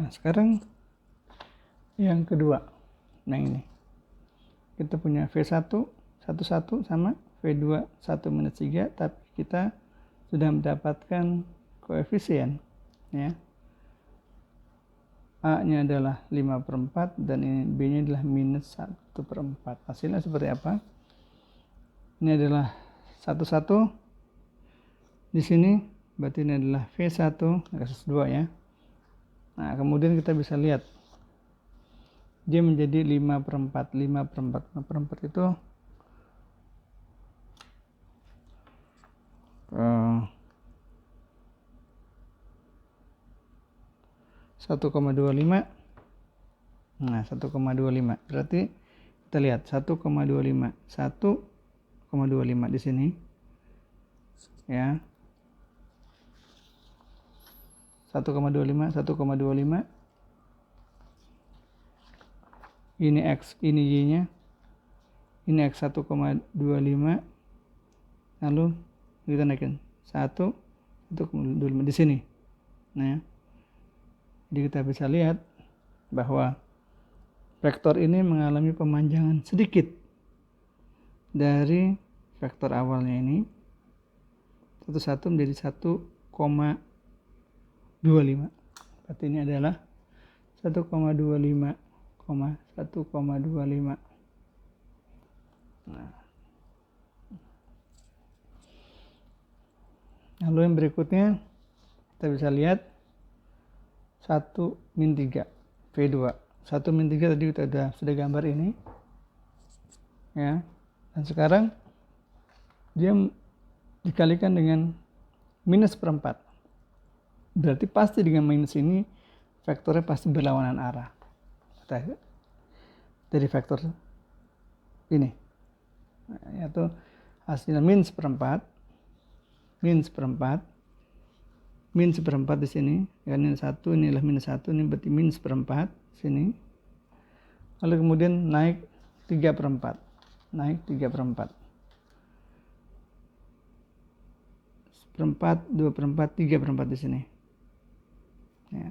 Nah, sekarang yang kedua. Nah, ini. Kita punya V1, 11 sama V2, 1 minus 3, tapi kita sudah mendapatkan koefisien. Ya. A-nya adalah 5/4 dan ini B-nya adalah minus 1/4. Hasilnya seperti apa? Ini adalah 11 di sini, berarti ini adalah V1 kasus 2 ya. Nah, kemudian kita bisa lihat dia menjadi 5/4. 5/4 itu 1,25. Nah, 1,25. Berarti kita lihat 1,25. 1,25 di sini. Ya. 1,25, 1,25. Ini X, ini Y-nya. Ini X 1,25. Lalu kita naikin 1,25 di sini. Nah, jadi kita bisa lihat bahwa vektor ini mengalami pemanjangan sedikit dari vektor awalnya ini 11 menjadi 1,25. Berarti ini adalah 1,25, 1,25. Nah, lalu yang berikutnya kita bisa lihat 1 min 3 V2. 1 min 3 tadi kita sudah gambar ini ya. Dan sekarang dia dikalikan dengan minus seperempat. Berarti pasti dengan minus ini vektornya pasti berlawanan arah dari vektor ini, yaitu hasilnya min seperempat di sini ya. Ini 1, inilah minus 1, ini berarti min seperempat sini. Lalu kemudian naik 3/4, seperempat, 2/4, 3/4 di sini ya.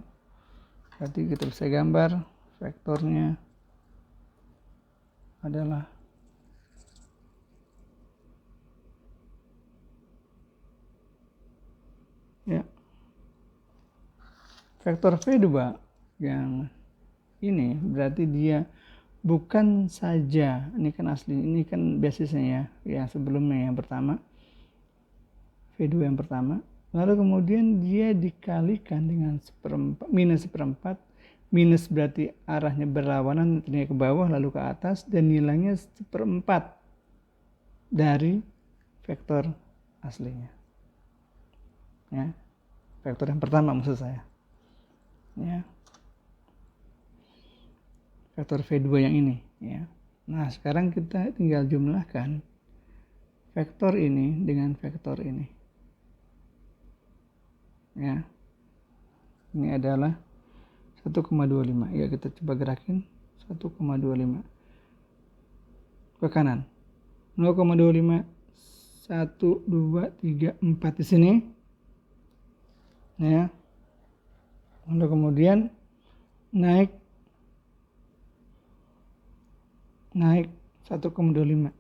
Berarti kita bisa gambar vektornya adalah ya, vektor V2 yang ini berarti dia bukan saja, ini kan asli, ini kan basisnya ya, yang sebelumnya yang pertama, V2 yang pertama, lalu kemudian dia dikalikan dengan minus seperempat. Minus berarti arahnya berlawanan, nantinya ke bawah lalu ke atas, dan nilainya 1/4 dari vektor aslinya ya, vektor yang pertama maksud saya ya, vektor V2 yang ini ya. Nah, sekarang kita tinggal jumlahkan vektor ini dengan vektor ini ya. Ini adalah 1,25 ya, kita coba gerakin 1,25 ke kanan, 0,25, 1, 2, 3, 4 di sini ya. Lalu kemudian naik 1,25,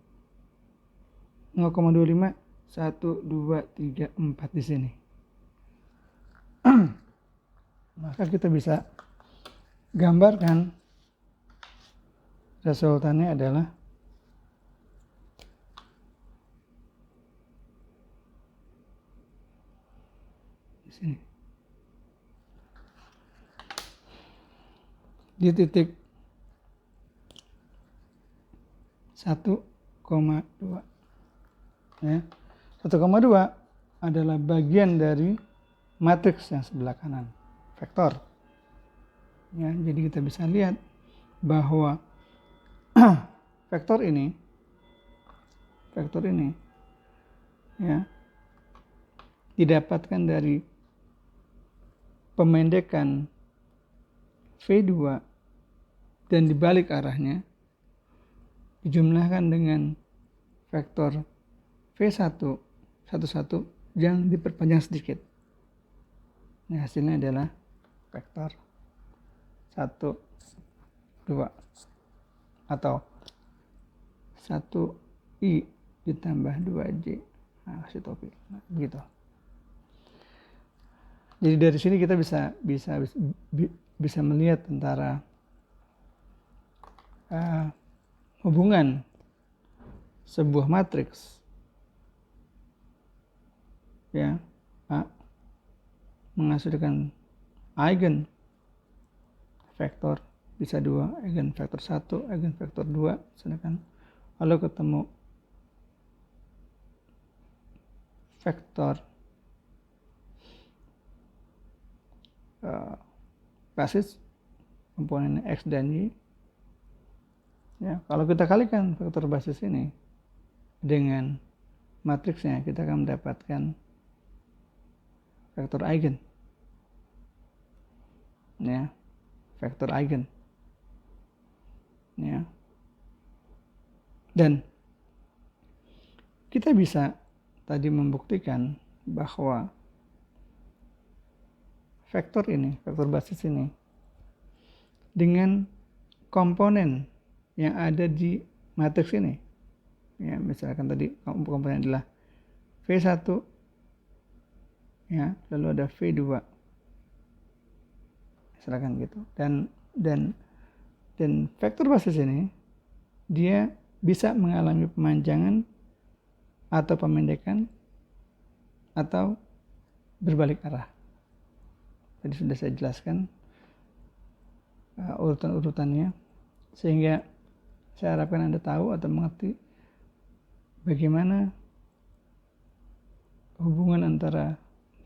0,25, 1, 2, 3, 4 di sini. Maka kita bisa gambarkan resultannya adalah di sini. Di titik 1,2 ya. 1,2 adalah bagian dari matriks yang sebelah kanan vektor ya. Jadi kita bisa lihat bahwa vektor ini ya didapatkan dari pemendekan V2 dan dibalik arahnya dijumlahkan dengan vektor V1 11 yang diperpanjang sedikit. Nah, hasilnya adalah vektor 1, 2, atau 1i ditambah 2j. Nah, kasih topik. Nah, begitu. Jadi dari sini kita bisa melihat antara hubungan sebuah matriks, ya, A menghasilkan eigen vektor bisa 2, eigen vektor 1, eigen vektor 2, misalkan, lalu ketemu vektor basis komponennya X dan Y. Ya, kalau kita kalikan vektor basis ini dengan matriksnya, kita akan mendapatkan vektor eigen. Ya, vektor eigen. Ya. Dan kita bisa tadi membuktikan bahwa vektor ini, vektor basis ini, dengan komponen yang ada di matriks ini, ya, misalkan tadi komponen adalah V1, ya, lalu ada V2, misalkan gitu, dan vektor basis ini dia bisa mengalami pemanjangan atau pemendekan atau berbalik arah. Tadi sudah saya jelaskan urutan-urutannya, sehingga saya harapkan Anda tahu atau mengerti bagaimana hubungan antara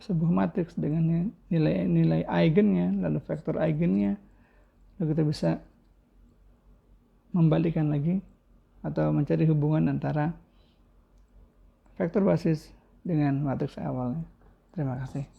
sebuah matriks dengan nilai eigennya, lalu vektor eigennya, lalu kita bisa membalikkan lagi atau mencari hubungan antara vektor basis dengan matriks awalnya. Terima kasih.